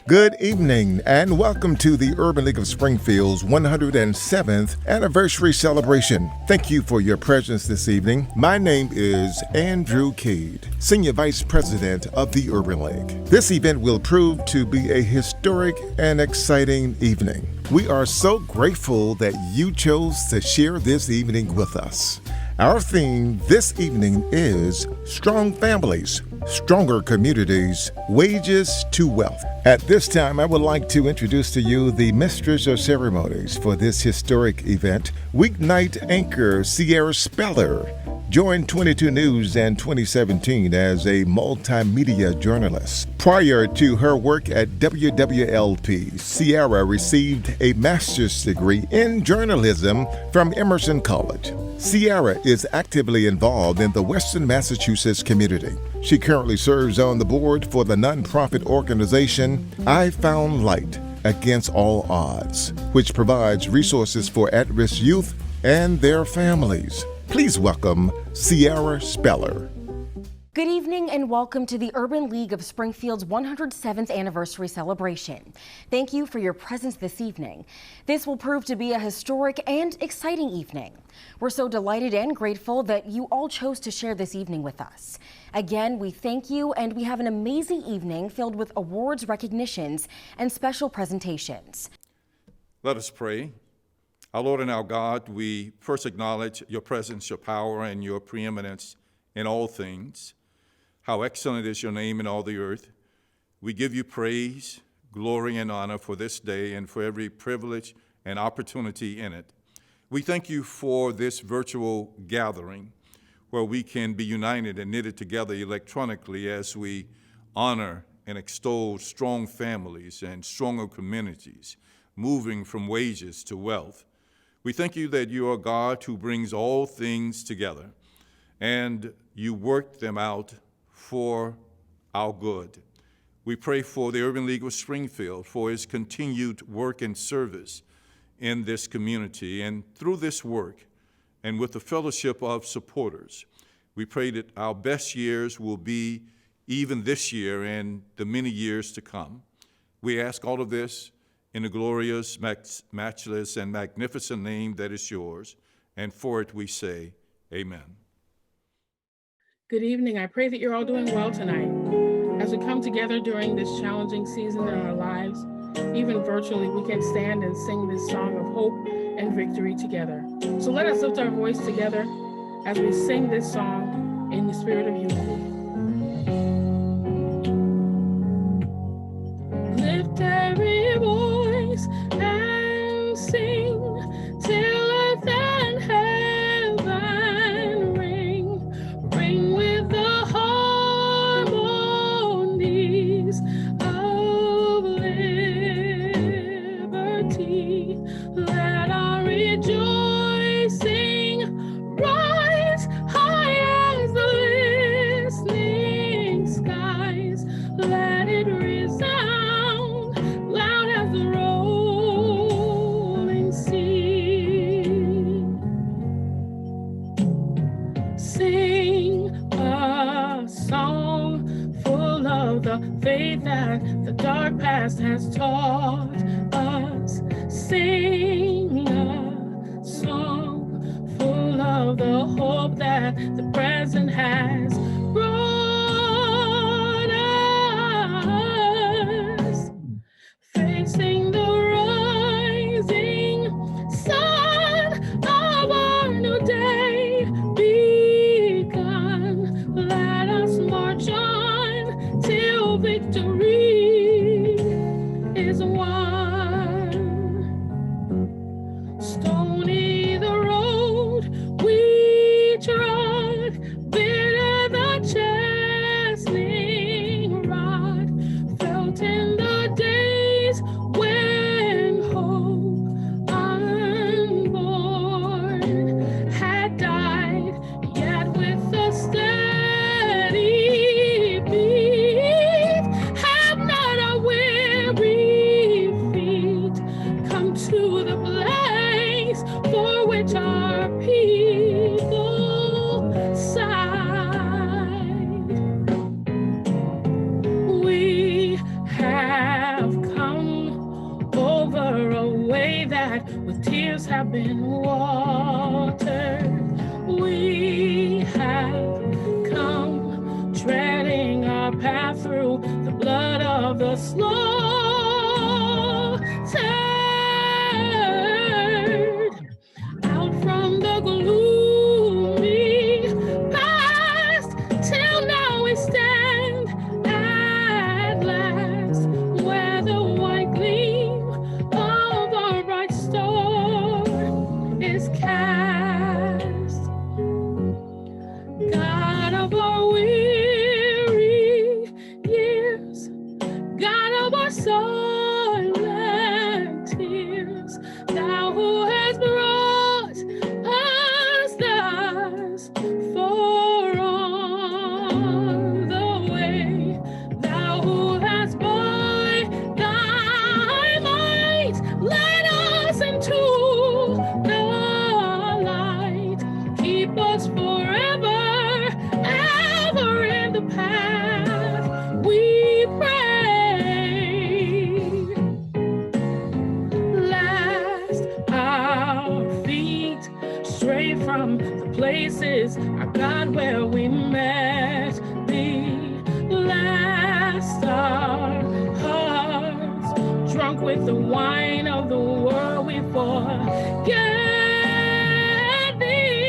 Good evening and welcome to the Urban League of Springfield's 107th anniversary celebration. Thank you for your presence this evening. My name is Andrew Cade, Senior Vice President of the Urban League. This event will prove to be a historic and exciting evening. We are so grateful that you chose to share this evening with us. Our theme this evening is Strong Families, Stronger Communities, Wages to Wealth. At this time, I would like to introduce to you the Mistress of Ceremonies for this historic event, weeknight anchor Sierra Speller. Joined 22 News in 2017 as a multimedia journalist. Prior to her work at WWLP, Sierra received a master's degree in journalism from Emerson College. Sierra is actively involved in the Western Massachusetts community. She currently serves on the board for the nonprofit organization I Found Light Against All Odds, which provides resources for at-risk youth and their families. Please welcome Sierra Speller. Good evening and welcome to the Urban League of Springfield's 107th anniversary celebration. Thank you for your presence this evening. This will prove to be a historic and exciting evening. We're so delighted and grateful that you all chose to share this evening with us. Again, we thank you and we have an amazing evening filled with awards, recognitions, and special presentations. Let us pray. Our Lord and our God, we first acknowledge your presence, your power, and your preeminence in all things. How excellent is your name in all the earth. We give you praise, glory, and honor for this day and for every privilege and opportunity in it. We thank you for this virtual gathering where we can be united and knitted together electronically as we honor and extol strong families and stronger communities, moving from wages to wealth. We thank you that you are God who brings all things together, and you work them out for our good. We pray for the Urban League of Springfield, for its continued work and service in this community. And through this work, and with the fellowship of supporters, we pray that our best years will be even this year and the many years to come. We ask all of this in the glorious, matchless, and magnificent name that is yours, and for it we say, amen. Good evening. I pray that you're all doing well tonight. As we come together during this challenging season in our lives, even virtually, we can stand and sing this song of hope and victory together. So let us lift our voice together as we sing this song in the spirit of unity. Lift every voice and sing till earth and heaven ring with the harmonies of liberty. Let our rejoicing rise high as the listening skies. Let it resound loud as the rolling sea. Sing a song full of the faith that the dark past has taught us. Sing a song full of the hope that the present has brought us. Facing the rising sun of our new day begun. Let us march on till victory is won. Stony the road we trod, bitter the chastening rod, felt in the days when hope unborn had died, yet with a steady beat have not our weary feet come to the place for which our people sighed. We have tears have been watered. We have come treading our path through the blood of the slaughtered. Out from the gloomy past, till now we stand at last, where the white gleam of our bright star is cast. God of our weary years, God of our silent tears, thou who has brought us thus far on the way, thou who hast by thy might led us into the light, keep us forever, ever in the path we pray. Last our feet stray from the places, our God, where we met thee. Last our hearts drunk with the wine of the world, we forget thee.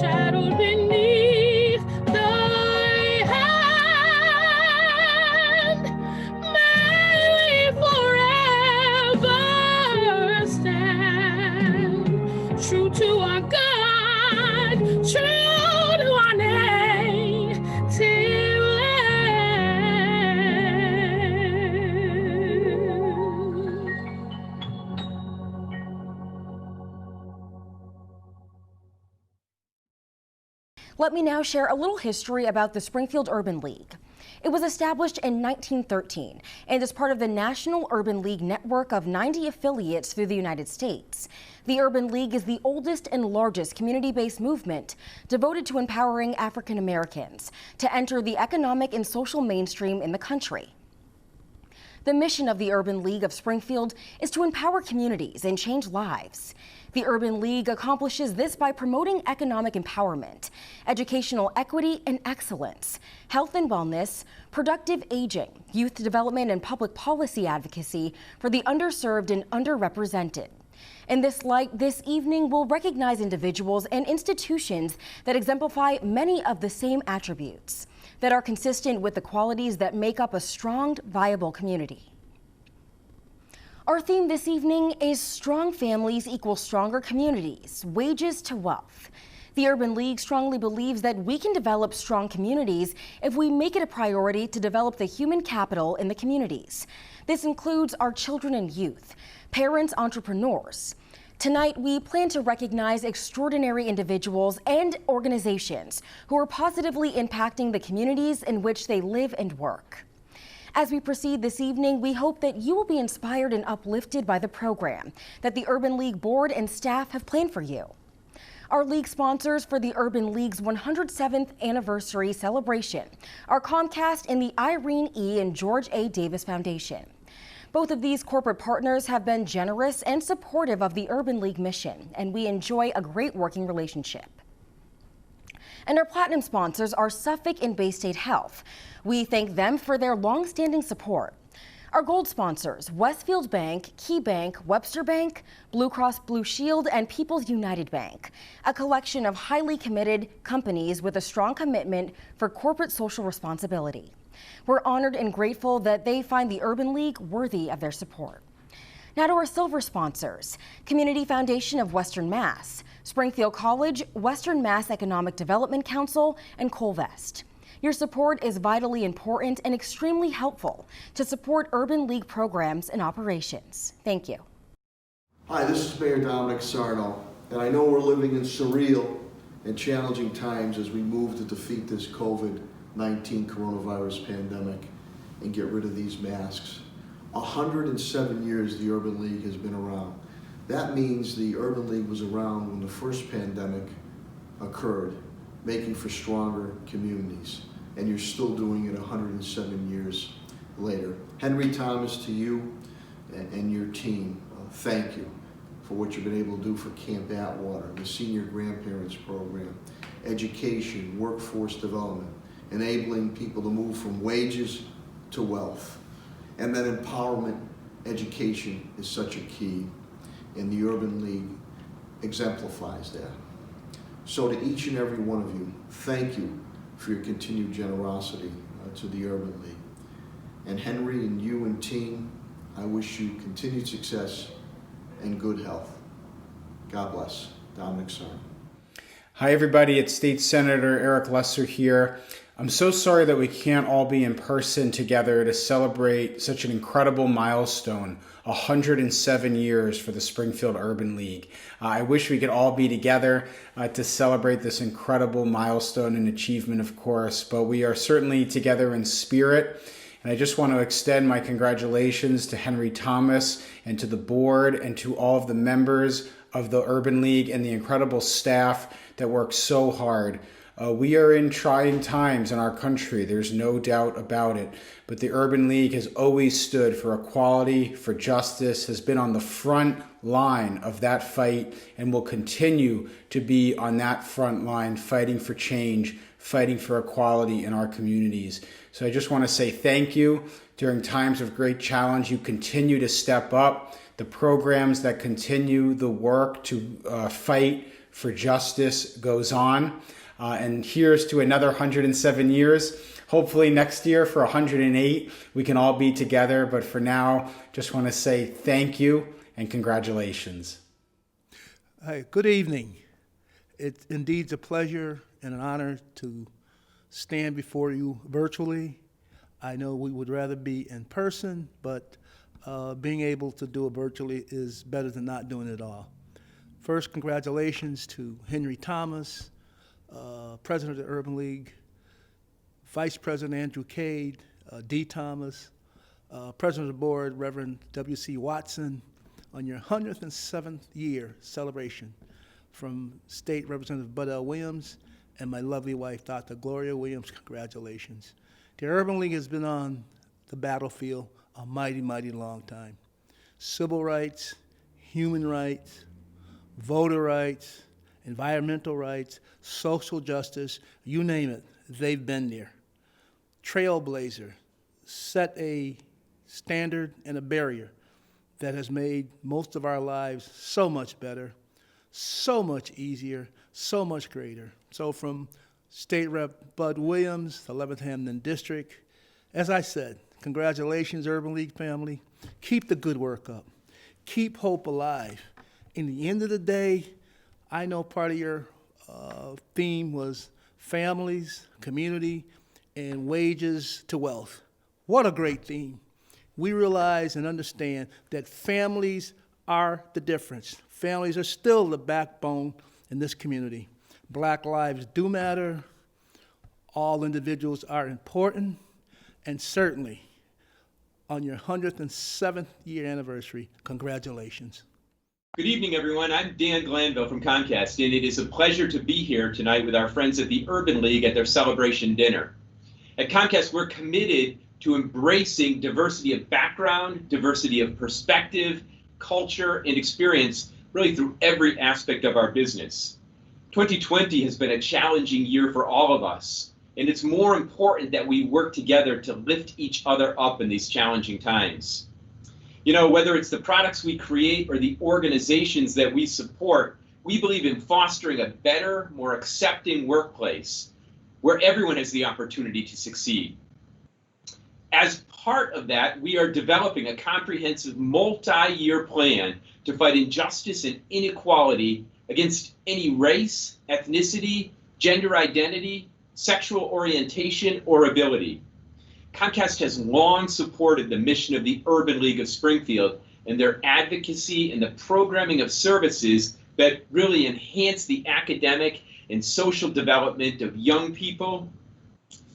Shadowed beneath thy hand, may we forever stand true to our God, true to our native land. Let me now share a little history about the Springfield Urban League. It was established in 1913 and is part of the National Urban League network of 90 affiliates through the United States. The Urban League is the oldest and largest community-based movement devoted to empowering African Americans to enter the economic and social mainstream in the country. The mission of the Urban League of Springfield is to empower communities and change lives. The Urban League accomplishes this by promoting economic empowerment, educational equity and excellence, health and wellness, productive aging, youth development, and public policy advocacy for the underserved and underrepresented. In this light, this evening we'll recognize individuals and institutions that exemplify many of the same attributes that are consistent with the qualities that make up a strong, viable community. Our theme this evening is Strong Families Equal Stronger Communities, Wages to Wealth. The Urban League strongly believes that we can develop strong communities if we make it a priority to develop the human capital in the communities. This includes our children and youth, parents, entrepreneurs. Tonight, we plan to recognize extraordinary individuals and organizations who are positively impacting the communities in which they live and work. As we proceed this evening, we hope that you will be inspired and uplifted by the program that the Urban League board and staff have planned for you. Our league sponsors for the Urban League's 107th anniversary celebration are Comcast and the Irene E. and George A. Davis Foundation. Both of these corporate partners have been generous and supportive of the Urban League mission, and we enjoy a great working relationship. And our platinum sponsors are Suffolk and Bay State Health. We thank them for their long-standing support. Our gold sponsors, Westfield Bank, Key Bank, Webster Bank, Blue Cross Blue Shield, and People's United Bank, a collection of highly committed companies with a strong commitment for corporate social responsibility. We're honored and grateful that they find the Urban League worthy of their support. Now to our silver sponsors, Community Foundation of Western Mass, Springfield College, Western Mass Economic Development Council, and Colvest. Your support is vitally important and extremely helpful to support Urban League programs and operations. Thank you. Hi, this is Mayor Dominic Sarno, and I know we're living in surreal and challenging times as we move to defeat this COVID-19 coronavirus pandemic and get rid of these masks. 107 years the Urban League has been around. That means the Urban League was around when the first pandemic occurred, making for stronger communities. And you're still doing it 107 years later. Henry Thomas, to you and your team. Thank you for what you've been able to do for Camp Atwater, the Senior Grandparents Program, education, workforce development, enabling people to move from wages to wealth. And then empowerment education is such a key, and the Urban League exemplifies that. So to each and every one of you, thank you for your continued generosity to the Urban League. And Henry and you and team, I wish you continued success and good health. God bless. Dominic Sarn. Hi everybody, it's State Senator Eric Lesser here. I'm so sorry that we can't all be in person together to celebrate such an incredible milestone, 107 years for the Springfield Urban League. I wish we could all be together to celebrate this incredible milestone and achievement, of course, but we are certainly together in spirit. And I just want to extend my congratulations to Henry Thomas and to the board and to all of the members of the Urban League and the incredible staff that work so hard. We are in trying times in our country, there's no doubt about it, but the Urban League has always stood for equality, for justice, has been on the front line of that fight, and will continue to be on that front line, fighting for change, fighting for equality in our communities. So I just want to say thank you. During times of great challenge, you continue to step up. The programs that continue the work to fight for justice goes on. And here's to another 107 years. Hopefully next year for 108, we can all be together. But for now, just want to say thank you and congratulations. Hi, good evening. It's indeed a pleasure and an honor to stand before you virtually. I know we would rather be in person, but being able to do it virtually is better than not doing it all. First, congratulations to Henry Thomas, President of the Urban League, Vice President Andrew Cade, D. Thomas, President of the Board, Reverend W.C. Watson, on your 107th year celebration, from State Representative Bud L. Williams and my lovely wife, Dr. Gloria Williams. Congratulations. The Urban League has been on the battlefield a mighty, mighty long time. Civil rights, human rights, voter rights, environmental rights, social justice, you name it, they've been there. Trailblazer, set a standard and a barrier that has made most of our lives so much better, so much easier, so much greater. So from State Rep Bud Williams, 11th Hamden District, as I said, congratulations, Urban League family. Keep the good work up. Keep hope alive. In the end of the day, I know part of your theme was families, community, and wages to wealth. What a great theme. We realize and understand that families are the difference. Families are still the backbone in this community. Black lives do matter. All individuals are important. And certainly, on your 107th year anniversary, congratulations. Good evening, everyone. I'm Dan Glanville from Comcast, and it is a pleasure to be here tonight with our friends at the Urban League at their celebration dinner. At Comcast, we're committed to embracing diversity of background, diversity of perspective, culture, and experience, really through every aspect of our business. 2020 has been a challenging year for all of us, and it's more important that we work together to lift each other up in these challenging times. You know, whether it's the products we create or the organizations that we support, we believe in fostering a better, more accepting workplace where everyone has the opportunity to succeed. As part of that, we are developing a comprehensive multi-year plan to fight injustice and inequality against any race, ethnicity, gender identity, sexual orientation, or ability. Comcast has long supported the mission of the Urban League of Springfield and their advocacy and the programming of services that really enhance the academic and social development of young people,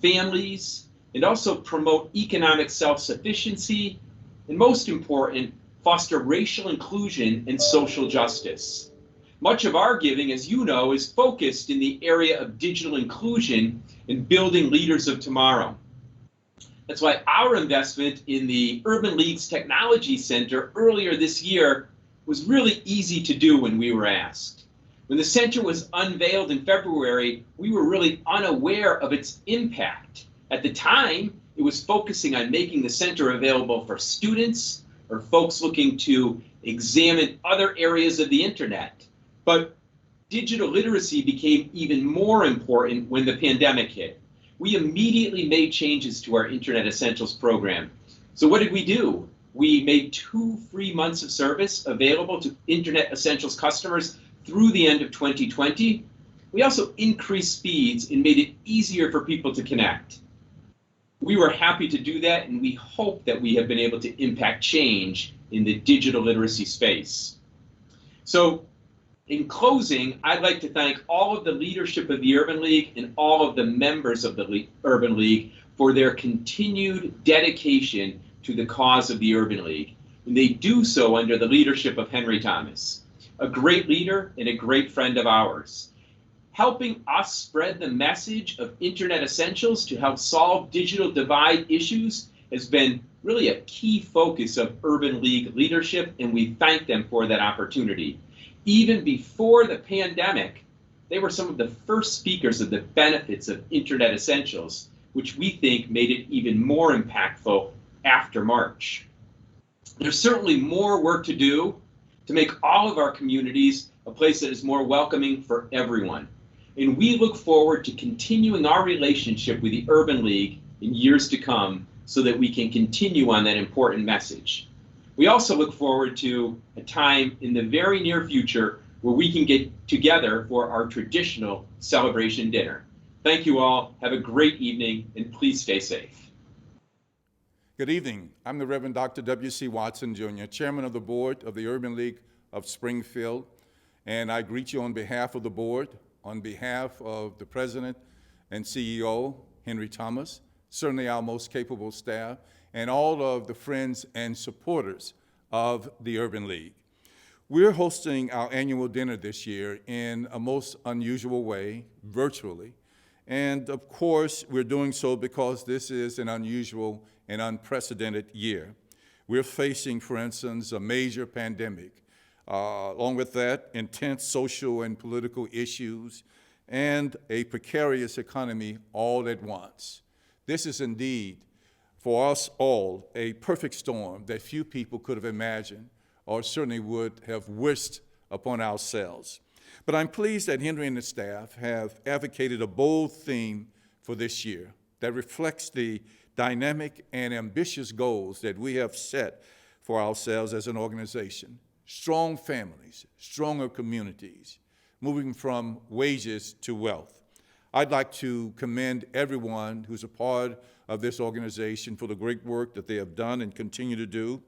families, and also promote economic self-sufficiency, and most important, foster racial inclusion and social justice. Much of our giving, as you know, is focused in the area of digital inclusion and building leaders of tomorrow. That's why our investment in the Urban League's Technology Center earlier this year was really easy to do when we were asked. When the center was unveiled in February, we were really unaware of its impact. At the time, it was focusing on making the center available for students or folks looking to examine other areas of the internet. But digital literacy became even more important when the pandemic hit. We immediately made changes to our Internet Essentials program. So what did we do? We made 2 free months of service available to Internet Essentials customers through the end of 2020. We also increased speeds and made it easier for people to connect. We were happy to do that, and we hope that we have been able to impact change in the digital literacy space. So in closing, I'd like to thank all of the leadership of the Urban League and all of the members of the Urban League for their continued dedication to the cause of the Urban League. And they do so under the leadership of Henry Thomas, a great leader and a great friend of ours. Helping us spread the message of Internet Essentials to help solve digital divide issues has been really a key focus of Urban League leadership, and we thank them for that opportunity. Even before the pandemic, they were some of the first speakers of the benefits of Internet Essentials, which we think made it even more impactful after March. There's certainly more work to do to make all of our communities a place that is more welcoming for everyone. And we look forward to continuing our relationship with the Urban League in years to come so that we can continue on that important message. We also look forward to a time in the very near future where we can get together for our traditional celebration dinner. Thank you all. Have a great evening, and please stay safe. Good evening. I'm the Reverend Dr. W.C. Watson, Jr., Chairman of the Board of the Urban League of Springfield, and I greet you on behalf of the board, on behalf of the President and CEO, Henry Thomas, certainly our most capable staff, and all of the friends and supporters of the Urban League. We're hosting our annual dinner this year in a most unusual way, virtually. And of course, we're doing so because this is an unusual and unprecedented year. We're facing, for instance, a major pandemic. Along with that, intense social and political issues, and a precarious economy all at once. This is indeed, for us all, a perfect storm that few people could have imagined or certainly would have wished upon ourselves. But I'm pleased that Henry and the staff have advocated a bold theme for this year that reflects the dynamic and ambitious goals that we have set for ourselves as an organization. Strong families, stronger communities, moving from wages to wealth. I'd like to commend everyone who's a part of this organization for the great work that they have done and continue to do.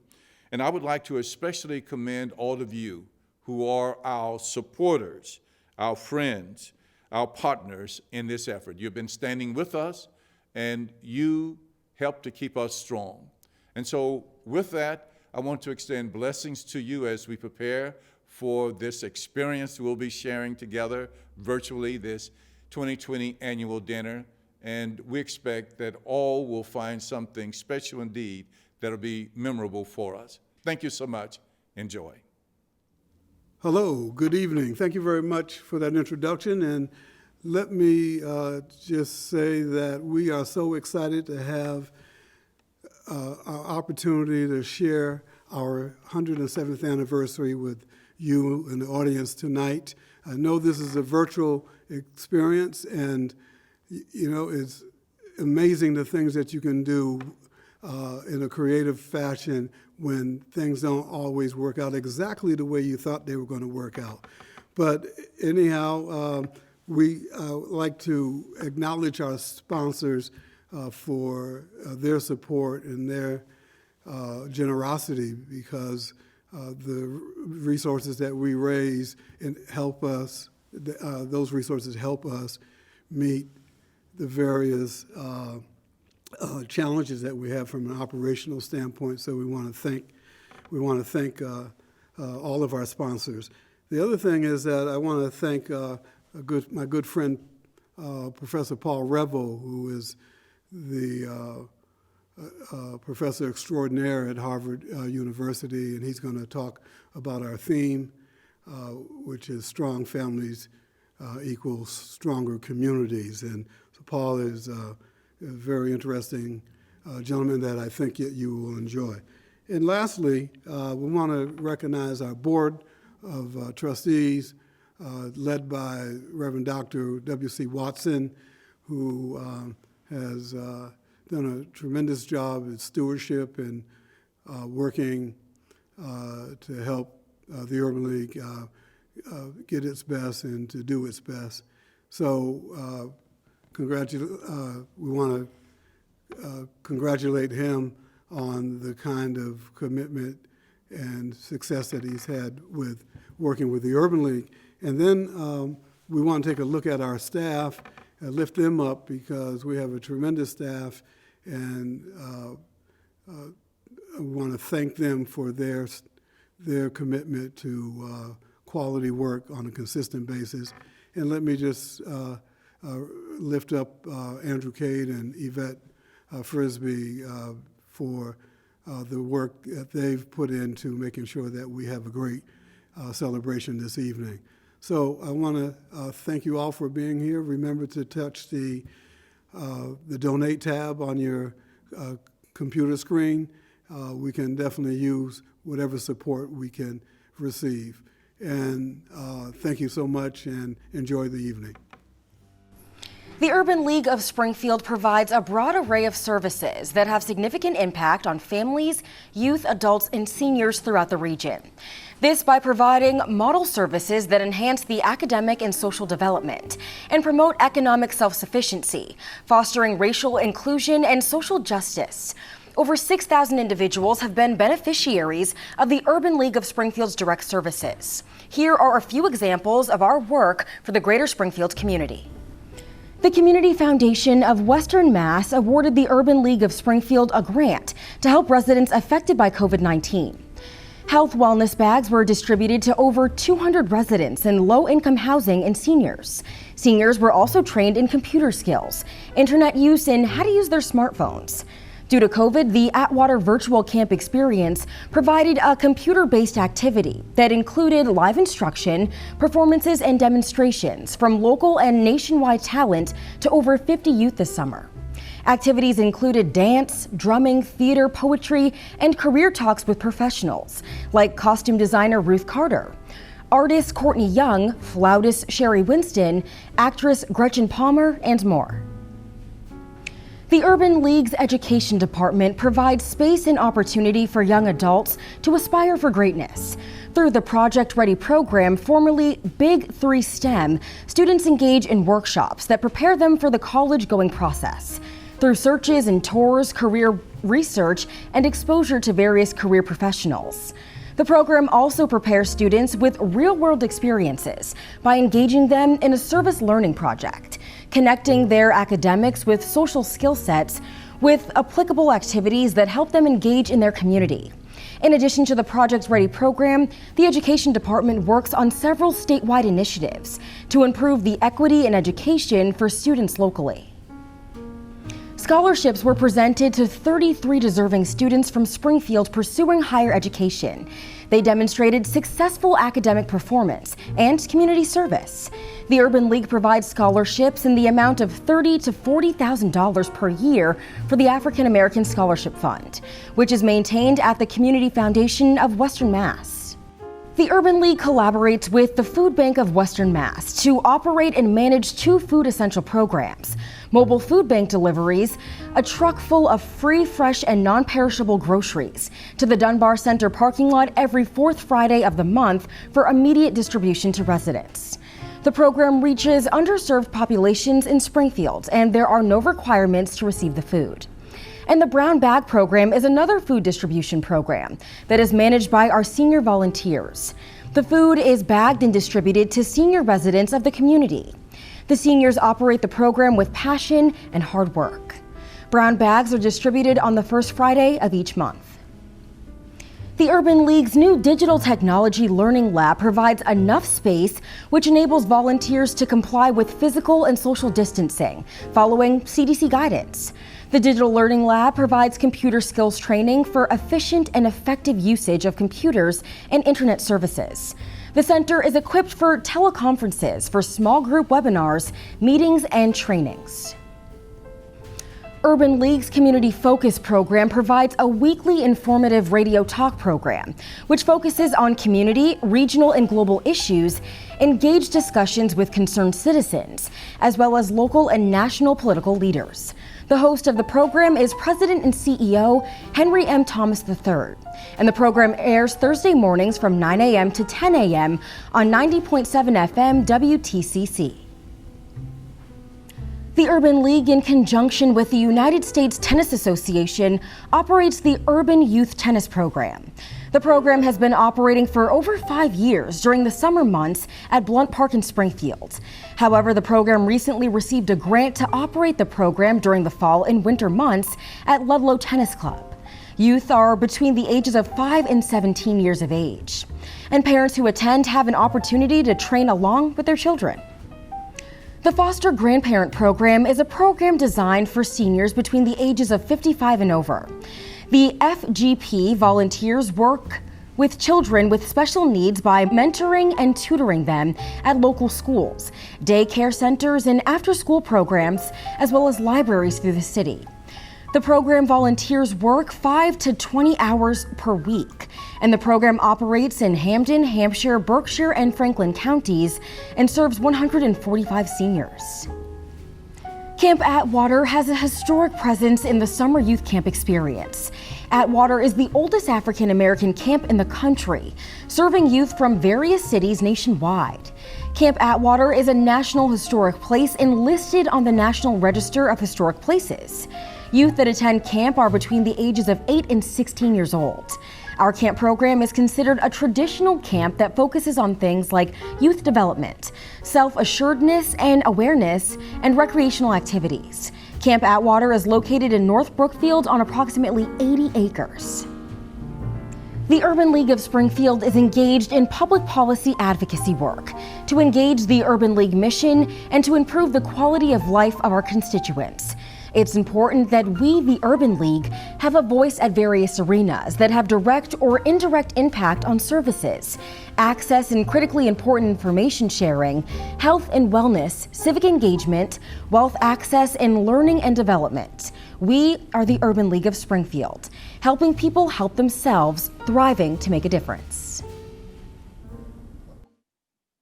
And I would like to especially commend all of you who are our supporters, our friends, our partners in this effort. You've been standing with us, and you help to keep us strong. And so with that, I want to extend blessings to you as we prepare for this experience we'll be sharing together virtually, this 2020 annual dinner. And we expect that all will find something special indeed that'll be memorable for us. Thank you so much. Enjoy. Hello, good evening. Thank you very much for that introduction. And let me just say that we are so excited to have our opportunity to share our 107th anniversary with you and the audience tonight. I know this is a virtual experience, and you know, it's amazing the things that you can do in a creative fashion when things don't always work out exactly the way you thought they were going to work out. But anyhow, we like to acknowledge our sponsors for their support and their generosity, because the resources that we raise and help us, those resources help us meet the various challenges that we have from an operational standpoint. So we want to thank all of our sponsors. The other thing is that I want to thank my good friend Professor Paul Revel, who is the professor extraordinaire at Harvard University, and he's going to talk about our theme, which is strong families equals stronger communities. And so Paul is a very interesting gentleman that I think you will enjoy. And lastly, we want to recognize our board of trustees, led by Reverend Dr. W.C. Watson, who has done a tremendous job in stewardship and working to help the Urban League get its best and to do its best. So we want to congratulate him on the kind of commitment and success that he's had with working with the Urban League. And then we want to take a look at our staff and lift them up, because we have a tremendous staff, and I want to thank them for their commitment to quality work on a consistent basis. And let me just lift up Andrew Cade and Yvette Frisbee for the work that they've put into making sure that we have a great celebration this evening. So I want to thank you all for being here. Remember to touch the donate tab on your computer screen. We can definitely use whatever support we can receive. And thank you so much, and enjoy the evening. The Urban League of Springfield provides a broad array of services that have significant impact on families, youth, adults, and seniors throughout the region. This by providing model services that enhance the academic and social development and promote economic self-sufficiency, fostering racial inclusion and social justice. Over 6,000 individuals have been beneficiaries of the Urban League of Springfield's direct services. Here are a few examples of our work for the greater Springfield community. The Community Foundation of Western Mass awarded the Urban League of Springfield a grant to help residents affected by COVID-19. Health wellness bags were distributed to over 200 residents in low-income housing and seniors. Seniors were also trained in computer skills, internet use, and how to use their smartphones. Due to COVID, the Atwater virtual camp experience provided a computer-based activity that included live instruction, performances, and demonstrations from local and nationwide talent to over 50 youth this summer. Activities included dance, drumming, theater, poetry, and career talks with professionals like costume designer Ruth Carter, artist Courtney Young, flautist Sherry Winston, actress Gretchen Palmer, and more. The Urban League's Education Department provides space and opportunity for young adults to aspire for greatness. Through the Project Ready program, formerly Big 3 STEM, students engage in workshops that prepare them for the college-going process. Through searches and tours, career research, and exposure to various career professionals. The program also prepares students with real-world experiences by engaging them in a service learning project, connecting their academics with social skill sets with applicable activities that help them engage in their community. In addition to the Project Ready program, the Education Department works on several statewide initiatives to improve the equity in education for students locally. Scholarships were presented to 33 deserving students from Springfield pursuing higher education. They demonstrated successful academic performance and community service. The Urban League provides scholarships in the amount of $30,000 to $40,000 per year for the African American Scholarship Fund, which is maintained at the Community Foundation of Western Mass. The Urban League collaborates with the Food Bank of Western Mass to operate and manage 2 food essential programs: mobile food bank deliveries, a truck full of free, fresh, and non-perishable groceries to the Dunbar Center parking lot every 4th Friday of the month for immediate distribution to residents. The program reaches underserved populations in Springfield, and there are no requirements to receive the food. And the Brown Bag Program is another food distribution program that is managed by our senior volunteers. The food is bagged and distributed to senior residents of the community. The seniors operate the program with passion and hard work. Brown bags are distributed on the 1st Friday of each month. The Urban League's new Digital Technology Learning Lab provides enough space which enables volunteers to comply with physical and social distancing, following CDC guidance. The Digital Learning Lab provides computer skills training for efficient and effective usage of computers and internet services. The center is equipped for teleconferences for small group webinars, meetings, and trainings. Urban League's Community Focus program provides a weekly informative radio talk program, which focuses on community, regional, and global issues, engaged discussions with concerned citizens, as well as local and national political leaders. The host of the program is President and CEO Henry M. Thomas III, and the program airs Thursday mornings from 9 a.m. to 10 a.m. on 90.7 FM WTCC. The Urban League, in conjunction with the United States Tennis Association, operates the Urban Youth Tennis Program. The program has been operating for over 5 years during the summer months at Blunt Park in Springfield. However, the program recently received a grant to operate the program during the fall and winter months at Ludlow Tennis Club. Youth are between the ages of 5 and 17 years of age, and parents who attend have an opportunity to train along with their children. The Foster Grandparent Program is a program designed for seniors between the ages of 55 and over. The FGP volunteers work with children with special needs by mentoring and tutoring them at local schools, daycare centers, and after-school programs, as well as libraries through the city. The program volunteers work 5 to 20 hours per week, and the program operates in Hampden, Hampshire, Berkshire, and Franklin counties and serves 145 seniors. Camp Atwater has a historic presence in the summer youth camp experience. Atwater is the oldest African American camp in the country, serving youth from various cities nationwide. Camp Atwater is a National Historic Place and listed on the National Register of Historic Places. Youth that attend camp are between the ages of 8 and 16 years old. Our camp program is considered a traditional camp that focuses on things like youth development, self-assuredness and awareness, and recreational activities. Camp Atwater is located in North Brookfield on approximately 80 acres. The Urban League of Springfield is engaged in public policy advocacy work to engage the Urban League mission and to improve the quality of life of our constituents. It's important that we, the Urban League, have a voice at various arenas that have direct or indirect impact on services, access and critically important information sharing, health and wellness, civic engagement, wealth access, and learning and development. We are the Urban League of Springfield, helping people help themselves, thriving to make a difference.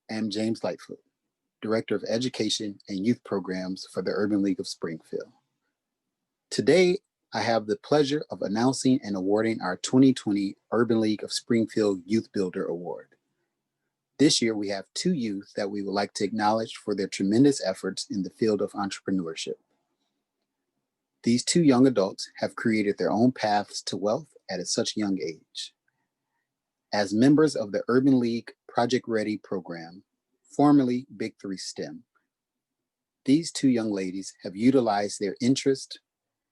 I'm James Lightfoot, Director of Education and Youth Programs for the Urban League of Springfield. Today, I have the pleasure of announcing and awarding our 2020 Urban League of Springfield Youth Builder Award. This year, we have 2 youth that we would like to acknowledge for their tremendous efforts in the field of entrepreneurship. These 2 young adults have created their own paths to wealth at such a young age. As members of the Urban League Project Ready program, formerly Big 3 STEM, these 2 young ladies have utilized their interest,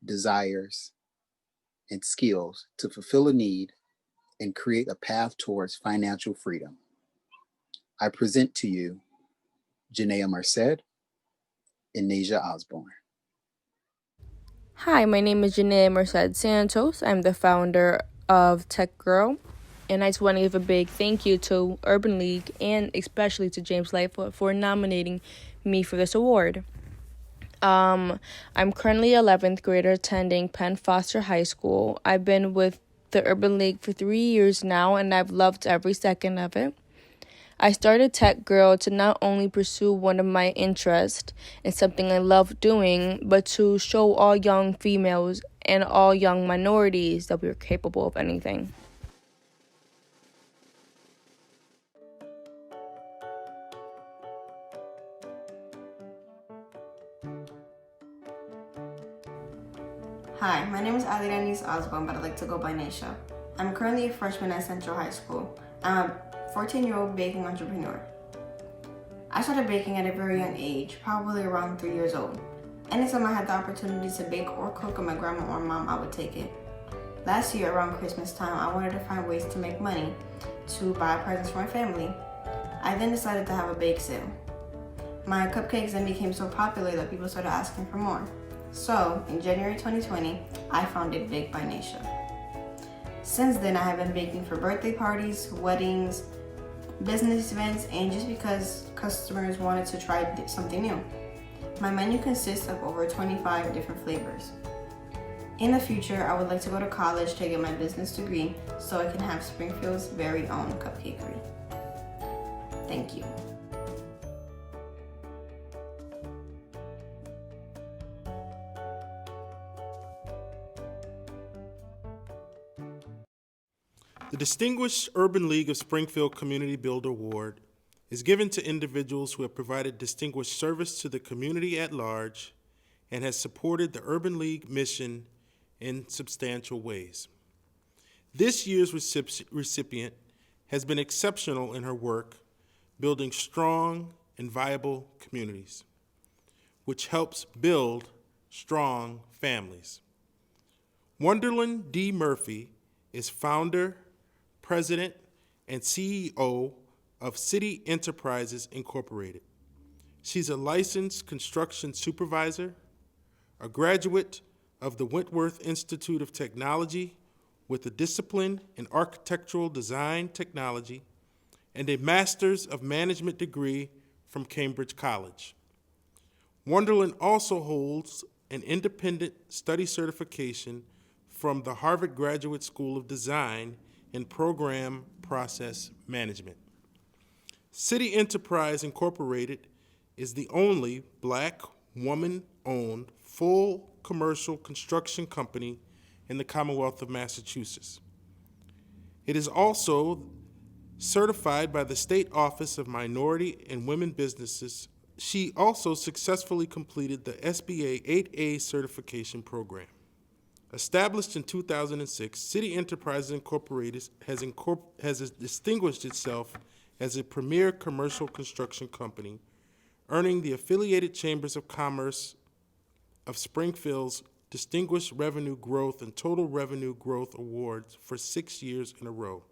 desires, and skills to fulfill a need and create a path towards financial freedom. I present to you Janaea Merced and Nasia Osborne. Hi, my name is Janaea Merced Santos. I'm the founder of Tech Girl, and I just want to give a big thank you to Urban League and especially to James Lightfoot for nominating me for this award. I'm currently 11th grader attending Penn Foster High School. I've been with the Urban League for 3 years now, and I've loved every second of it. I started Tech Girl to not only pursue one of my interests and something I love doing, but to show all young females and all young minorities that we are capable of anything. Hi, my name is Adrianis Osborne, but I like to go by Nasia. I'm currently a freshman at Central High School. I'm a 14-year-old baking entrepreneur. I started baking at a very young age, probably around 3 years old. Anytime I had the opportunity to bake or cook with my grandma or mom, I would take it. Last year, around Christmas time, I wanted to find ways to make money to buy presents for my family. I then decided to have a bake sale. My cupcakes then became so popular that people started asking for more. So, in January 2020, I founded Bake by Naisha. Since then, I have been baking for birthday parties, weddings, business events, and just because customers wanted to try something new. My menu consists of over 25 different flavors. In the future, I would like to go to college to get my business degree so I can have Springfield's very own cupcakery. Thank you. The Distinguished Urban League of Springfield Community Builder Award is given to individuals who have provided distinguished service to the community at large and has supported the Urban League mission in substantial ways. This year's recipient has been exceptional in her work building strong and viable communities, which helps build strong families. Wonderland D Murphy is founder, president, and CEO of City Enterprises Incorporated. She's a licensed construction supervisor, a graduate of the Wentworth Institute of Technology with a discipline in architectural design technology, and a Master's of Management degree from Cambridge College. Wonderland also holds an independent study certification from the Harvard Graduate School of Design in Program Process Management. City Enterprise Incorporated is the only Black, woman-owned, full commercial construction company in the Commonwealth of Massachusetts. It is also certified by the State Office of Minority and Women Businesses. She also successfully completed the SBA 8A certification program. Established in 2006, City Enterprises Incorporated has distinguished itself as a premier commercial construction company, earning the Affiliated Chambers of Commerce of Springfield's Distinguished Revenue Growth and Total Revenue Growth Awards for 6 years in a row,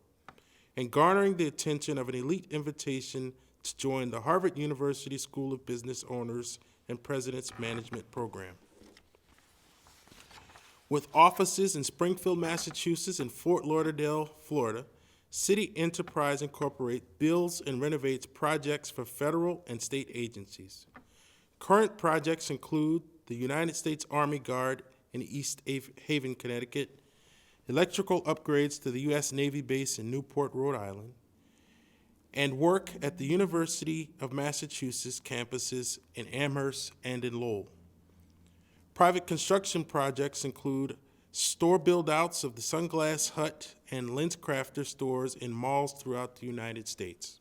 and garnering the attention of an elite invitation to join the Harvard University School of Business Owners and President's Management Program. With offices in Springfield, Massachusetts, and Fort Lauderdale, Florida, City Enterprise Incorporated builds and renovates projects for federal and state agencies. Current projects include the United States Army Guard in East Haven, Connecticut, electrical upgrades to the U.S. Navy base in Newport, Rhode Island, and work at the University of Massachusetts campuses in Amherst and in Lowell. Private construction projects include store build-outs of the Sunglass Hut and LensCrafter stores in malls throughout the United States.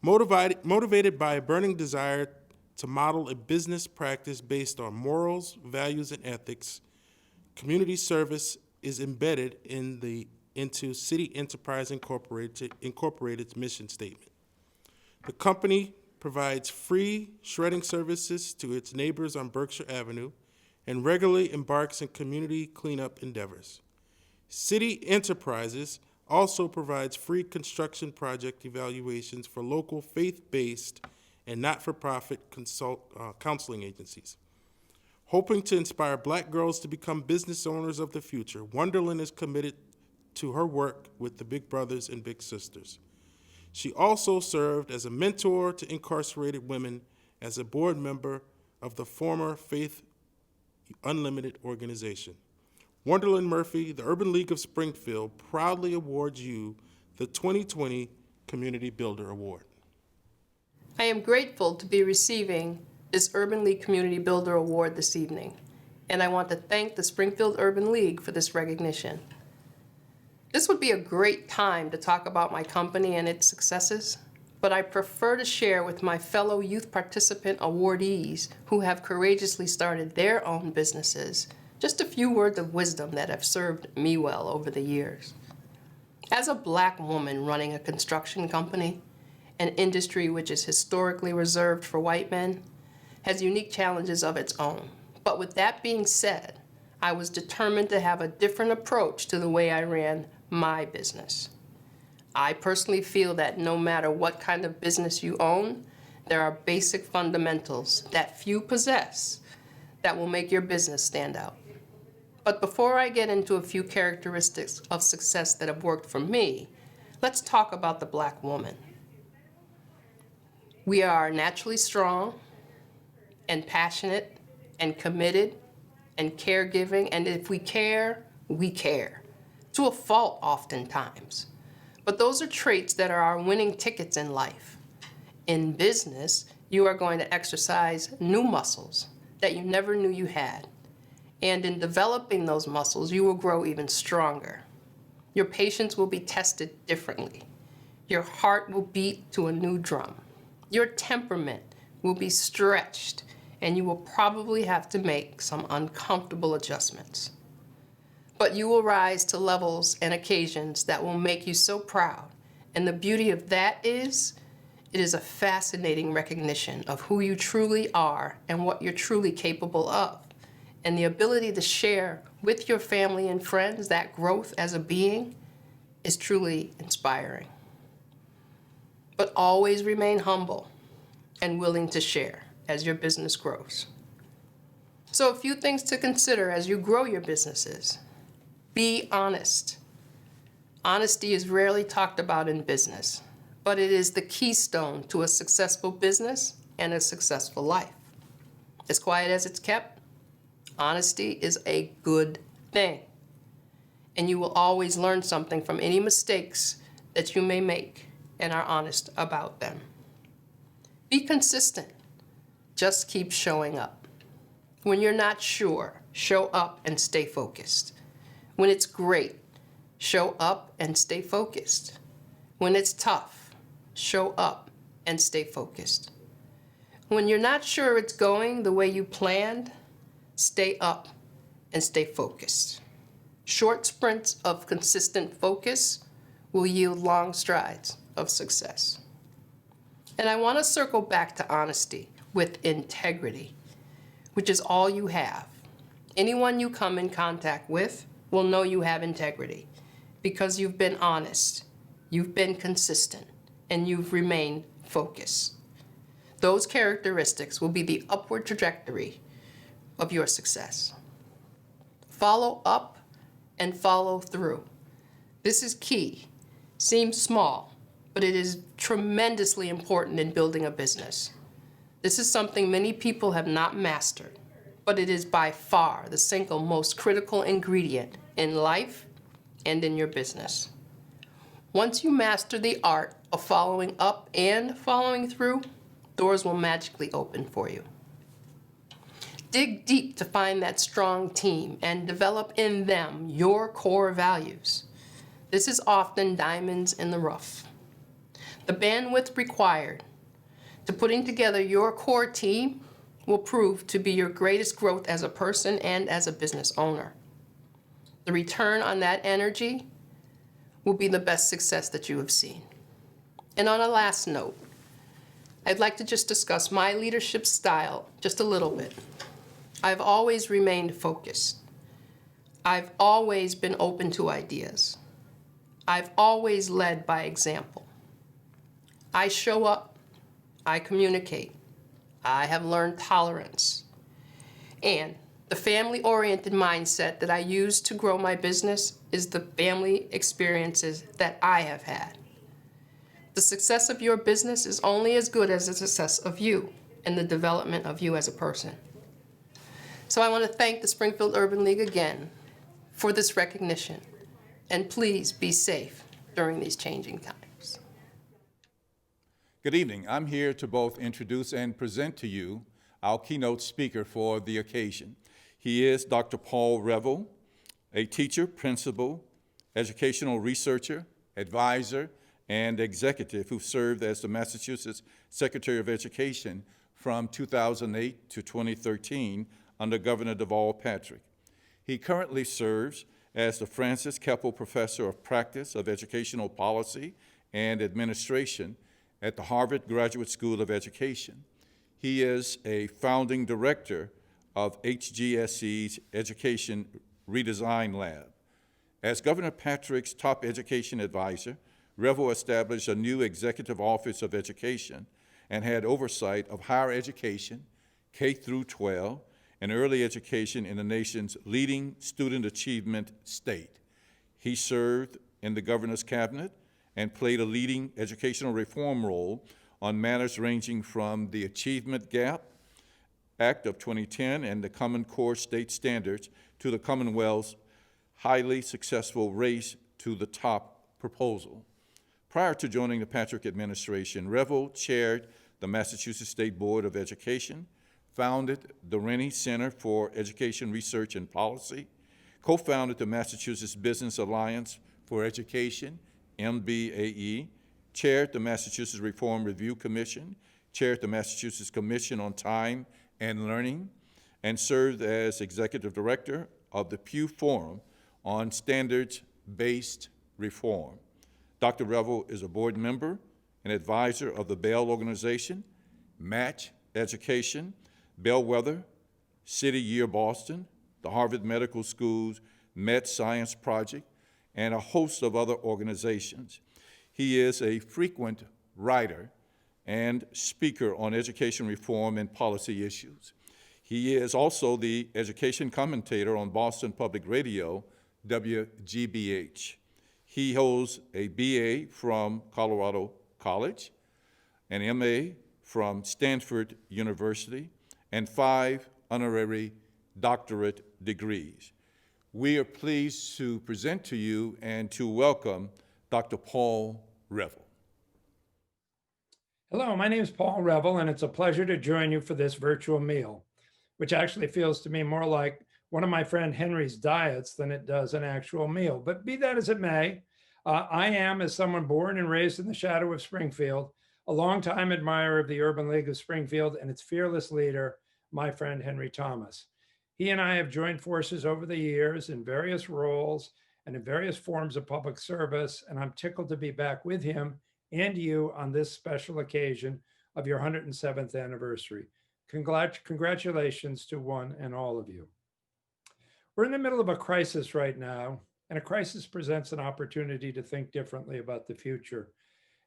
Motivated by a burning desire to model a business practice based on morals, values, and ethics, community service is embedded into City Enterprise Incorporated's mission statement. The company provides free shredding services to its neighbors on Berkshire Avenue and regularly embarks in community cleanup endeavors. City Enterprises also provides free construction project evaluations for local faith-based and not-for-profit counseling agencies. Hoping to inspire Black girls to become business owners of the future, Wonderland is committed to her work with the Big Brothers and Big Sisters. She also served as a mentor to incarcerated women as a board member of the former Faith Unlimited organization. Wonderland Murphy, the Urban League of Springfield, proudly awards you the 2020 Community Builder Award. I am grateful to be receiving this Urban League Community Builder Award this evening, and I want to thank the Springfield Urban League for this recognition. This would be a great time to talk about my company and its successes, but I prefer to share with my fellow youth participant awardees who have courageously started their own businesses just a few words of wisdom that have served me well over the years. As a Black woman running a construction company, an industry which is historically reserved for white men, has unique challenges of its own. But with that being said, I was determined to have a different approach to the way I ran my business. I personally feel that no matter what kind of business you own, there are basic fundamentals that few possess that will make your business stand out. But before I get into a few characteristics of success that have worked for me, let's talk about the Black woman. We are naturally strong and passionate and committed and caregiving, and if we care, we care, to a fault oftentimes. But those are traits that are our winning tickets in life. In business, you are going to exercise new muscles that you never knew you had. And in developing those muscles, you will grow even stronger. Your patience will be tested differently. Your heart will beat to a new drum. Your temperament will be stretched, and you will probably have to make some uncomfortable adjustments. But you will rise to levels and occasions that will make you so proud. And the beauty of that is, it is a fascinating recognition of who you truly are and what you're truly capable of. And the ability to share with your family and friends that growth as a being is truly inspiring. But always remain humble and willing to share as your business grows. So a few things to consider as you grow your businesses. Be honest. Honesty is rarely talked about in business, but it is the keystone to a successful business and a successful life. As quiet as it's kept, honesty is a good thing. And you will always learn something from any mistakes that you may make and are honest about them. Be consistent. Just keep showing up. When you're not sure, show up and stay focused. When it's great, show up and stay focused. When it's tough, show up and stay focused. When you're not sure it's going the way you planned, stay up and stay focused. Short sprints of consistent focus will yield long strides of success. And I want to circle back to honesty with integrity, which is all you have. Anyone you come in contact with will know you have integrity because you've been honest, you've been consistent, and you've remained focused. Those characteristics will be the upward trajectory of your success. Follow up and follow through. This is key. Seems small, but it is tremendously important in building a business. This is something many people have not mastered, but it is by far the single most critical ingredient in life and in your business. Once you master the art of following up and following through, doors will magically open for you. Dig deep to find that strong team and develop in them your core values. This is often diamonds in the rough. The bandwidth required to putting together your core team will prove to be your greatest growth as a person and as a business owner. The return on that energy will be the best success that you have seen. And on a last note, I'd like to just discuss my leadership style just a little bit. I've always remained focused. I've always been open to ideas. I've always led by example. I show up. I communicate. I have learned tolerance. And the family-oriented mindset that I use to grow my business is the family experiences that I have had. The success of your business is only as good as the success of you and the development of you as a person. So I want to thank the Springfield Urban League again for this recognition. And please be safe during these changing times. Good evening. I'm here to both introduce and present to you our keynote speaker for the occasion. He is Dr. Paul Revel, a teacher, principal, educational researcher, advisor, and executive who served as the Massachusetts Secretary of Education from 2008 to 2013 under Governor Deval Patrick. He currently serves as the Francis Keppel Professor of Practice of Educational Policy and Administration at the Harvard Graduate School of Education. He is a founding director of HGSE's Education Redesign Lab. As Governor Patrick's top education advisor, Revel established a new Executive Office of Education and had oversight of higher education, K through 12, and early education in the nation's leading student achievement state. He served in the governor's cabinet and played a leading educational reform role on matters ranging from the Achievement Gap Act of 2010 and the Common Core state standards to the Commonwealth's highly successful Race to the Top proposal. Prior to joining the Patrick administration, Revel chaired the Massachusetts State Board of Education, founded the Rennie Center for Education Research and Policy, co-founded the Massachusetts Business Alliance for Education, MBAE, chaired the Massachusetts Reform Review Commission, chaired the Massachusetts Commission on Time and Learning, and served as executive director of the Pew Forum on Standards-Based Reform. Dr. Revel is a board member and advisor of the Bell Organization, Match Education, Bellwether, City Year Boston, the Harvard Medical School's Med Science Project, and a host of other organizations. He is a frequent writer and speaker on education reform and policy issues. He is also the education commentator on Boston Public Radio, WGBH. He holds a BA from Colorado College, an MA from Stanford University, and 5 honorary doctorate degrees. We are pleased to present to you and to welcome Dr. Paul Revel. Hello, my name is Paul Revel, and it's a pleasure to join you for this virtual meal, which actually feels to me more like one of my friend Henry's diets than it does an actual meal. But be that as it may, I am, as someone born and raised in the shadow of Springfield, a longtime admirer of the Urban League of Springfield and its fearless leader, my friend Henry Thomas. He and I have joined forces over the years in various roles and in various forms of public service, and I'm tickled to be back with him and you on this special occasion of your 107th anniversary. Congratulations to one and all of you. We're in the middle of a crisis right now, and a crisis presents an opportunity to think differently about the future.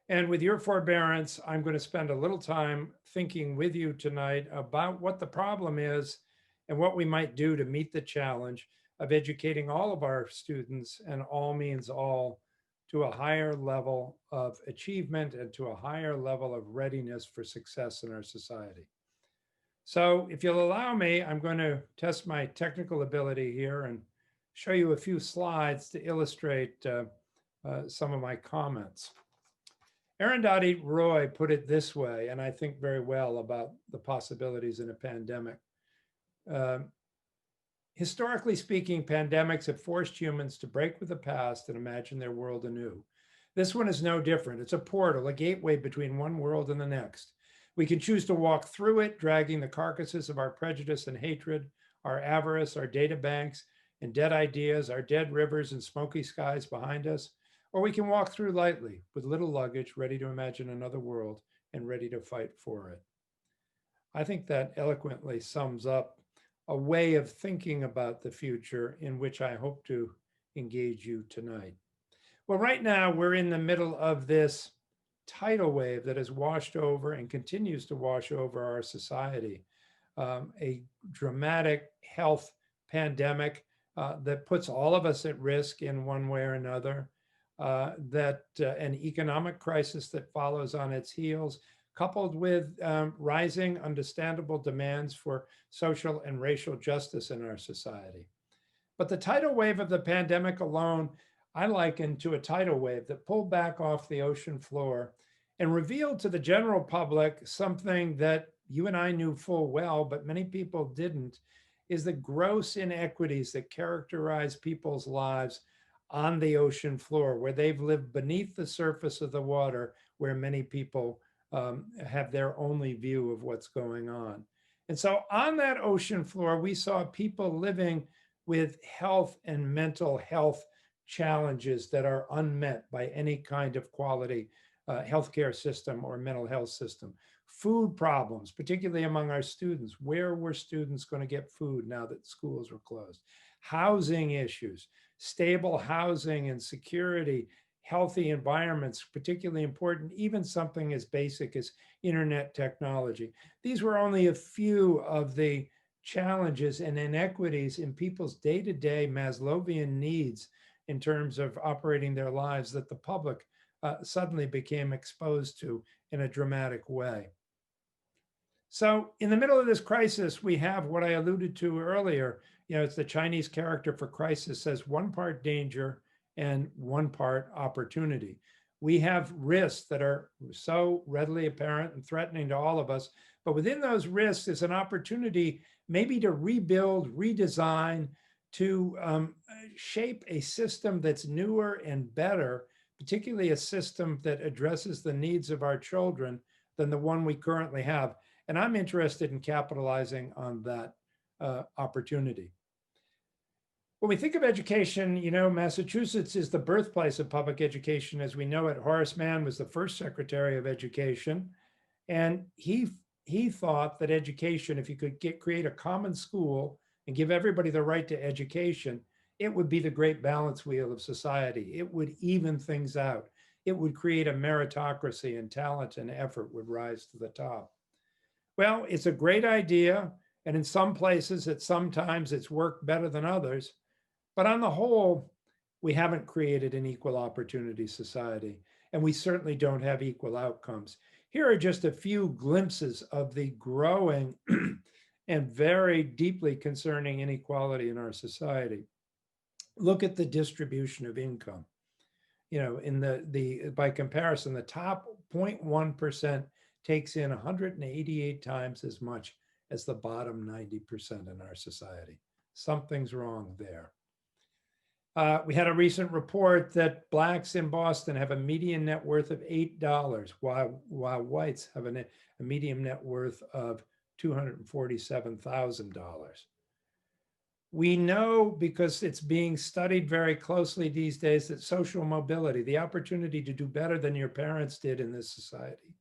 And with your forbearance, I'm going to spend a little time thinking with you tonight about what the problem is and what we might do to meet the challenge of educating all of our students, and all means all, to a higher level of achievement and to a higher level of readiness for success in our society. So if you'll allow me, I'm going to test my technical ability here and show you a few slides to illustrate some of my comments. Arundhati Roy put it this way, and I think very well about the possibilities in a pandemic. Historically speaking, pandemics have forced humans to break with the past and imagine their world anew. This one is no different. It's a portal, a gateway between one world and the next. We can choose to walk through it, dragging the carcasses of our prejudice and hatred, our avarice, our data banks and dead ideas, our dead rivers and smoky skies behind us, or we can walk through lightly with little luggage, ready to imagine another world and ready to fight for it. I think that eloquently sums up a way of thinking about the future in which I hope to engage you tonight. Well, right now we're in the middle of this tidal wave that has washed over and continues to wash over our society. A dramatic health pandemic that puts all of us at risk in one way or another, an economic crisis that follows on its heels, coupled with rising understandable demands for social and racial justice in our society. But the tidal wave of the pandemic alone, I liken to a tidal wave that pulled back off the ocean floor and revealed to the general public something that you and I knew full well, but many people didn't, is the gross inequities that characterize people's lives on the ocean floor, where they've lived beneath the surface of the water, where many people have their only view of what's going on. And so on that ocean floor, we saw people living with health and mental health challenges that are unmet by any kind of quality healthcare system or mental health system. Food problems, particularly among our students. Where were students going to get food now that schools were closed? Housing issues, stable housing and security, healthy environments, particularly important, even something as basic as internet technology. These were only a few of the challenges and inequities in people's day-to-day Maslowian needs in terms of operating their lives that the public suddenly became exposed to in a dramatic way. So in the middle of this crisis, we have what I alluded to earlier. It's the Chinese character for crisis says 1 part danger and 1 part opportunity. We have risks that are so readily apparent and threatening to all of us, but within those risks is an opportunity maybe to rebuild, redesign, to shape a system that's newer and better, particularly a system that addresses the needs of our children than the one we currently have. And I'm interested in capitalizing on that opportunity. When we think of education, Massachusetts is the birthplace of public education as we know it. Horace Mann was the first Secretary of Education. And he thought that education, if you could create a common school and give everybody the right to education, it would be the great balance wheel of society. It would even things out. It would create a meritocracy, and talent and effort would rise to the top. Well, it's a great idea. And in some places, sometimes it's worked better than others. But on the whole, we haven't created an equal opportunity society. And we certainly don't have equal outcomes. Here are just a few glimpses of the growing and very deeply concerning inequality in our society. Look at the distribution of income. By comparison, the top 0.1% takes in 188 times as much as the bottom 90% in our society. Something's wrong there. We had a recent report that Blacks in Boston have a median net worth of $8, while whites have a median net worth of $247,000. We know, because it's being studied very closely these days, that social mobility, the opportunity to do better than your parents did in this society,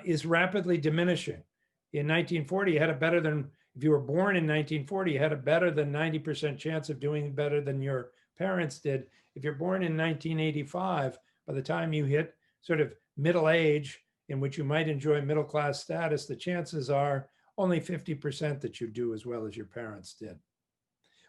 is rapidly diminishing. In 1940, if you were born in 1940, you had a better than 90% chance of doing better than your parents did. If you're born in 1985, by the time you hit sort of middle age, in which you might enjoy middle class status, the chances are only 50% that you do as well as your parents did.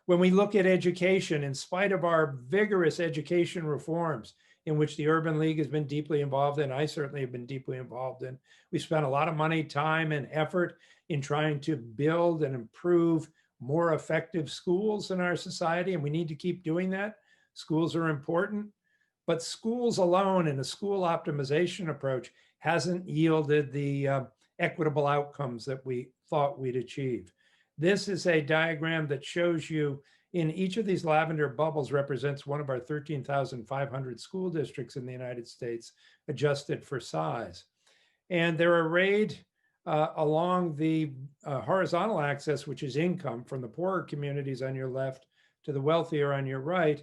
When we look at education, in spite of our vigorous education reforms, in which the Urban League has been deeply involved in, I certainly have been deeply involved in, we spent a lot of money, time, and effort in trying to build and improve more effective schools in our society, and we need to keep doing that. Schools are important, but schools alone and a school optimization approach hasn't yielded the equitable outcomes that we thought we'd achieve. This is a diagram that shows you in each of these lavender bubbles represents one of our 13,500 school districts in the United States, adjusted for size. And they're arrayed along the horizontal axis, which is income, from the poorer communities on your left to the wealthier on your right,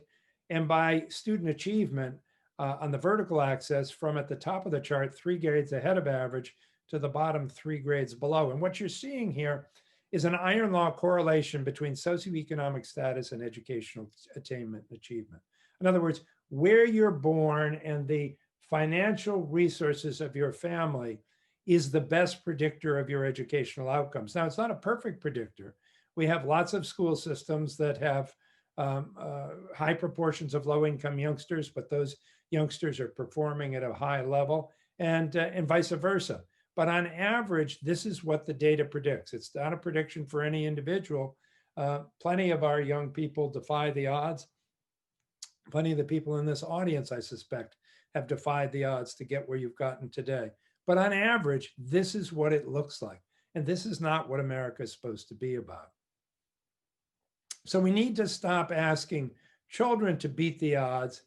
and by student achievement on the vertical axis, from at the top of the chart, 3 grades ahead of average, to the bottom 3 grades below. And what you're seeing here is an iron law correlation between socioeconomic status and educational attainment and achievement. In other words, where you're born and the financial resources of your family is the best predictor of your educational outcomes. Now, it's not a perfect predictor. We have lots of school systems that have high proportions of low-income youngsters, but those youngsters are performing at a high level, and vice versa. But on average, this is what the data predicts. It's not a prediction for any individual. Plenty of our young people defy the odds. Plenty of the people in this audience, I suspect, have defied the odds to get where you've gotten today. But on average, this is what it looks like. And this is not what America is supposed to be about. So we need to stop asking children to beat the odds,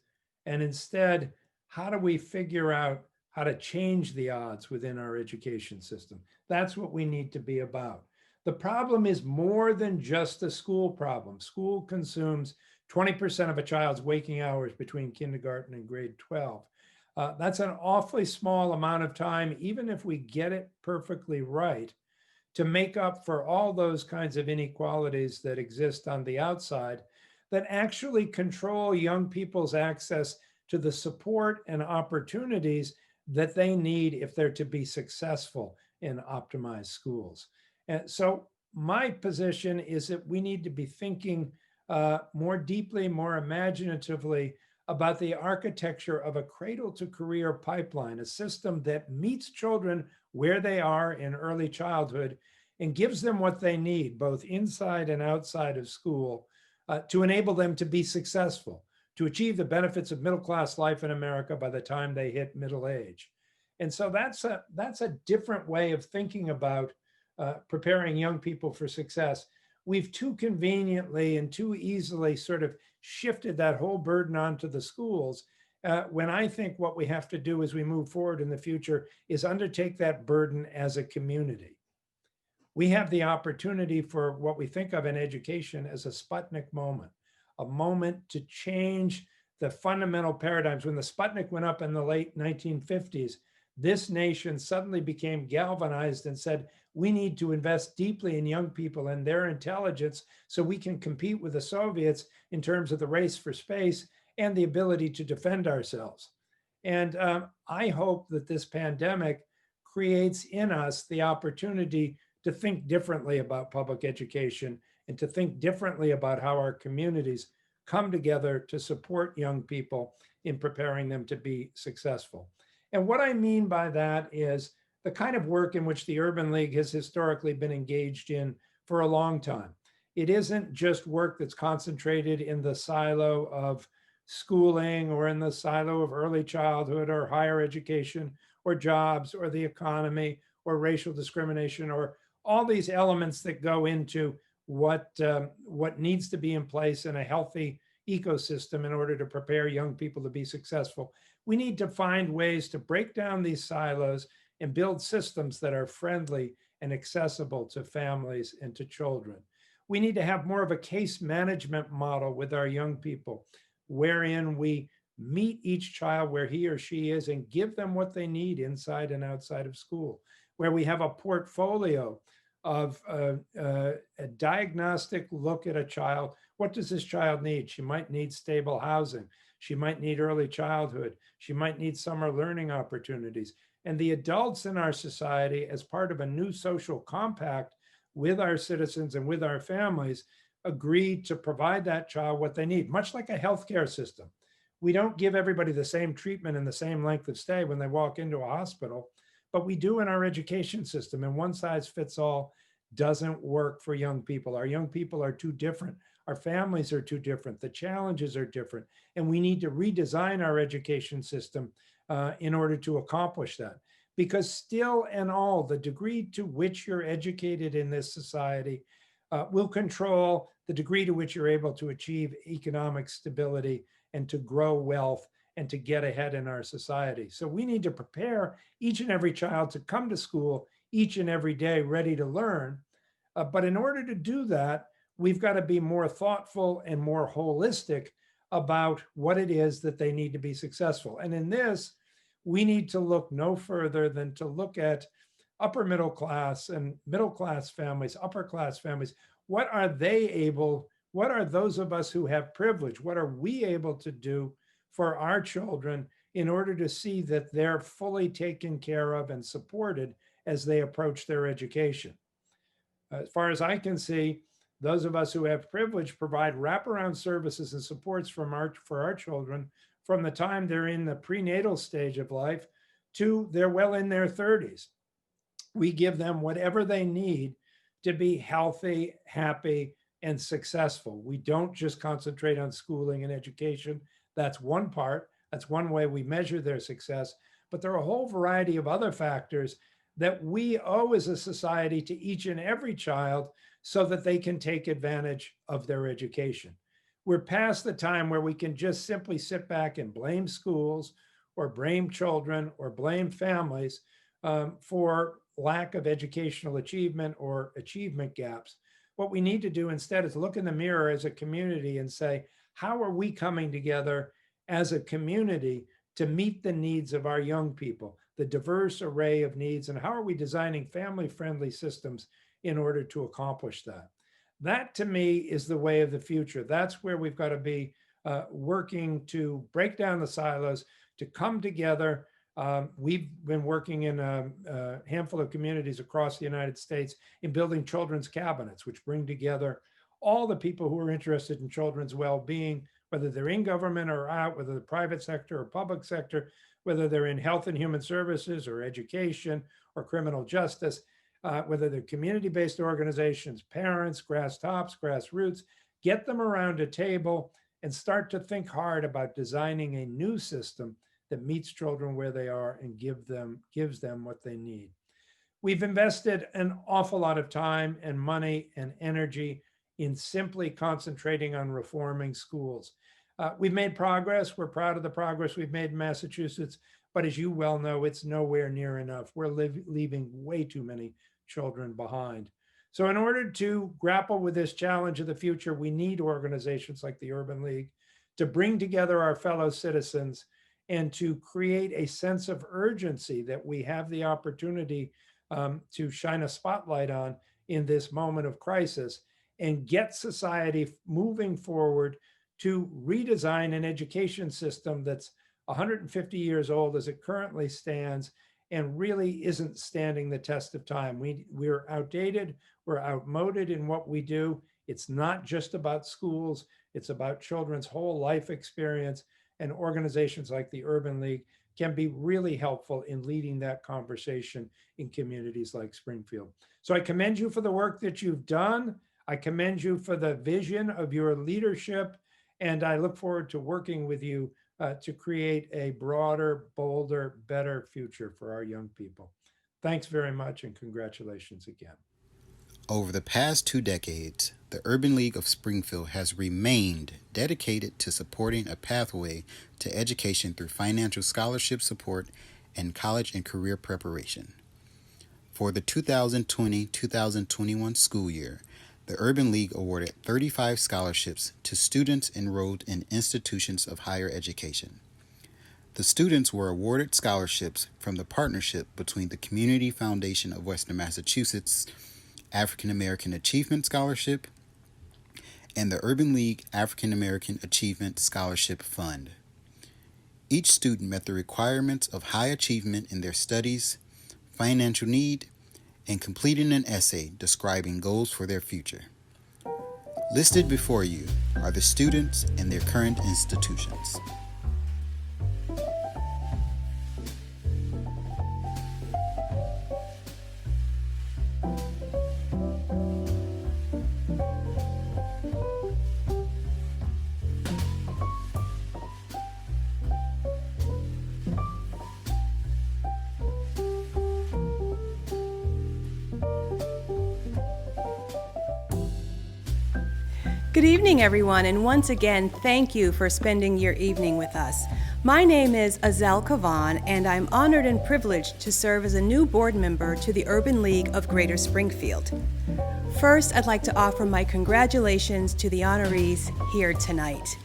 and instead, how do we figure out how to change the odds within our education system? That's what we need to be about. The problem is more than just a school problem. School consumes 20% of a child's waking hours between kindergarten and grade 12. That's an awfully small amount of time, even if we get it perfectly right, to make up for all those kinds of inequalities that exist on the outside that actually control young people's access to the support and opportunities that they need if they're to be successful in optimized schools. And so my position is that we need to be thinking more deeply, more imaginatively about the architecture of a cradle to career pipeline, a system that meets children where they are in early childhood and gives them what they need, both inside and outside of school, to enable them to be successful, to achieve the benefits of middle-class life in America by the time they hit middle age. And so that's a different way of thinking about preparing young people for success. We've too conveniently and too easily sort of shifted that whole burden onto the schools, when I think what we have to do as we move forward in the future is undertake that burden as a community. We have the opportunity for what we think of in education as a Sputnik moment, a moment to change the fundamental paradigms. When the Sputnik went up in the late 1950s, this nation suddenly became galvanized and said, we need to invest deeply in young people and their intelligence so we can compete with the Soviets in terms of the race for space and the ability to defend ourselves. And I hope that this pandemic creates in us the opportunity to think differently about public education and to think differently about how our communities come together to support young people in preparing them to be successful. And what I mean by that is the kind of work in which the Urban League has historically been engaged in for a long time. It isn't just work that's concentrated in the silo of schooling or in the silo of early childhood or higher education or jobs or the economy or racial discrimination or all these elements that go into what needs to be in place in a healthy ecosystem in order to prepare young people to be successful. We need to find ways to break down these silos and build systems that are friendly and accessible to families and to children. We need to have more of a case management model with our young people, wherein we meet each child where he or she is and give them what they need inside and outside of school, where we have a portfolio of a diagnostic look at a child. What does this child need? She might need stable housing. She might need early childhood. She might need summer learning opportunities. And the adults in our society, as part of a new social compact with our citizens and with our families, agreed to provide that child what they need, much like a healthcare system. We don't give everybody the same treatment and the same length of stay when they walk into a hospital, but we do in our education system, and one size fits all doesn't work for young people. Our young people are too different. Our families are too different. The challenges are different. And we need to redesign our education system in order to accomplish that. Because still and all, the degree to which you're educated in this society will control the degree to which you're able to achieve economic stability and to grow wealth and to get ahead in our society. So we need to prepare each and every child to come to school each and every day ready to learn. But in order to do that, we've got to be more thoughtful and more holistic about what it is that they need to be successful. And in this, we need to look no further than to look at upper middle class and middle class families, upper class families. What are those of us who have privilege? What are we able to do for our children in order to see that they're fully taken care of and supported as they approach their education? As far as I can see, those of us who have privilege provide wraparound services and supports for our children from the time they're in the prenatal stage of life to they're well in their 30s. We give them whatever they need to be healthy, happy, and successful. We don't just concentrate on schooling and education. That's one part. That's one way we measure their success. But there are a whole variety of other factors that we owe as a society to each and every child so that they can take advantage of their education. We're past the time where we can just simply sit back and blame schools or blame children or blame families for lack of educational achievement or achievement gaps. What we need to do instead is look in the mirror as a community and say, how are we coming together as a community to meet the needs of our young people, the diverse array of needs, and how are we designing family-friendly systems in order to accomplish that? That, to me, is the way of the future. That's where we've got to be working to break down the silos, to come together We've been working in a handful of communities across the United States in building children's cabinets, which bring together all the people who are interested in children's well-being, whether they're in government or out, whether the private sector or public sector, whether they're in health and human services or education or criminal justice, whether they're community-based organizations, parents, grass tops, grassroots, get them around a table and start to think hard about designing a new system that meets children where they are and gives them what they need. We've invested an awful lot of time and money and energy in simply concentrating on reforming schools. We've made progress. We're proud of the progress we've made in Massachusetts, but as you well know, it's nowhere near enough. We're leaving way too many children behind. So in order to grapple with this challenge of the future, we need organizations like the Urban League to bring together our fellow citizens and to create a sense of urgency that we have the opportunity to shine a spotlight on in this moment of crisis and get society moving forward to redesign an education system that's 150 years old as it currently stands and really isn't standing the test of time. We're outdated, we're outmoded in what we do. It's not just about schools, it's about children's whole life experience, and organizations like the Urban League can be really helpful in leading that conversation in communities like Springfield. So I commend you for the work that you've done. I commend you for the vision of your leadership, and I look forward to working with you to create a broader, bolder, better future for our young people. Thanks very much, and congratulations again. Over the past 2 decades, the Urban League of Springfield has remained dedicated to supporting a pathway to education through financial scholarship support and college and career preparation. For the 2020-2021 school year, the Urban League awarded 35 scholarships to students enrolled in institutions of higher education. The students were awarded scholarships from the partnership between the Community Foundation of Western Massachusetts African American Achievement Scholarship and the Urban League African American Achievement Scholarship Fund. Each student met the requirements of high achievement in their studies, financial need, and completing an essay describing goals for their future. Listed before you are the students and their current institutions. Good evening, everyone, and once again, thank you for spending your evening with us. My name is Azal Kavan, and I'm honored and privileged to serve as a new board member to the Urban League of Greater Springfield. First, I'd like to offer my congratulations to the honorees here tonight.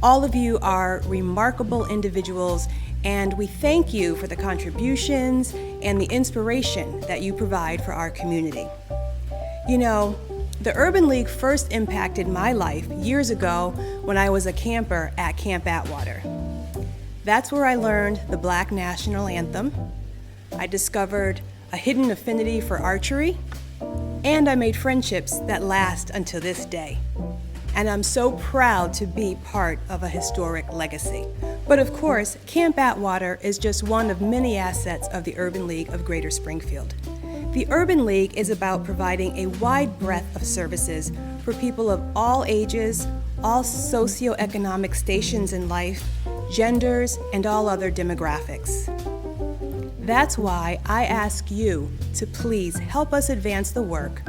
All of you are remarkable individuals, and we thank you for the contributions and the inspiration that you provide for our community. You know, the Urban League first impacted my life years ago when I was a camper at Camp Atwater. That's where I learned the Black National Anthem. I discovered a hidden affinity for archery, and I made friendships that last until this day. And I'm so proud to be part of a historic legacy. But of course, Camp Atwater is just one of many assets of the Urban League of Greater Springfield. The Urban League is about providing a wide breadth of services for people of all ages, all socioeconomic stations in life, genders, and all other demographics. That's why I ask you to please help us advance the work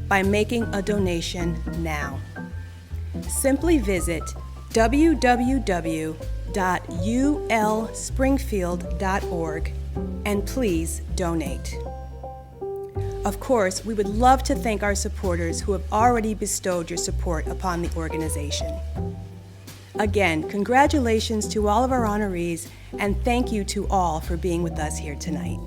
by making a donation now. Simply visit www.ulspringfield.org and please donate. Of course, we would love to thank our supporters who have already bestowed your support upon the organization. Again, congratulations to all of our honorees, and thank you to all for being with us here tonight.